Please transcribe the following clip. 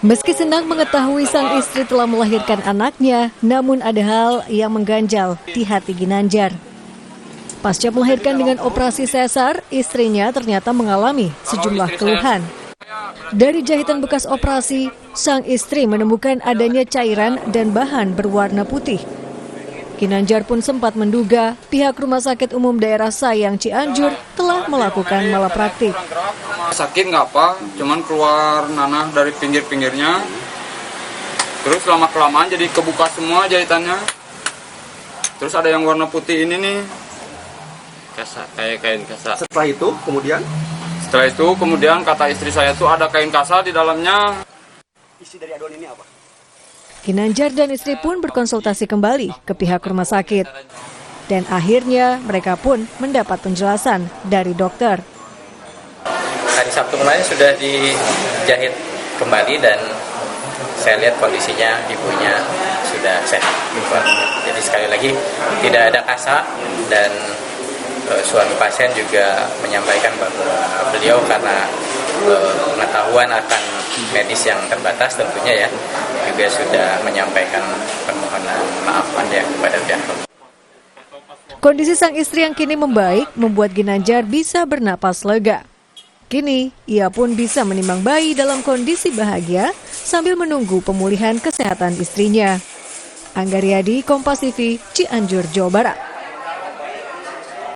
Meski senang mengetahui sang istri telah melahirkan anaknya, namun ada hal yang mengganjal di hati Ginanjar. Pasca melahirkan dengan operasi sesar, istrinya ternyata mengalami sejumlah keluhan. Dari jahitan bekas operasi, sang istri menemukan adanya cairan dan bahan berwarna putih. Ginanjar pun sempat menduga pihak Rumah Sakit Umum Daerah Sayang Cianjur telah melakukan malapraktik. Sakit nggak apa, cuman keluar nanah dari pinggir-pinggirnya. Terus lama-kelamaan jadi kebuka semua jahitannya. Terus ada yang warna putih ini nih. Kayak kain kasa. Setelah itu kemudian kata istri saya tuh ada kain kasa di dalamnya. Isi dari aduan ini apa? Ginanjar dan istri pun berkonsultasi kembali ke pihak rumah sakit. Dan akhirnya mereka pun mendapat penjelasan dari dokter. Hari Sabtu kemarin sudah dijahit kembali dan saya lihat kondisinya ibunya sudah sehat. Jadi sekali lagi tidak ada kasa dan suami pasien juga menyampaikan bahwa beliau karena pengetahuan akan medis yang terbatas tentunya ya juga sudah menyampaikan permohonan maaf ya kepada pihak. Kondisi sang istri yang kini membaik membuat Ginanjar bisa bernapas lega. Kini ia pun bisa menimbang bayi dalam kondisi bahagia sambil menunggu pemulihan kesehatan istrinya. Angga Riyadi, Kompas TV, Cianjur, Jawa Barat.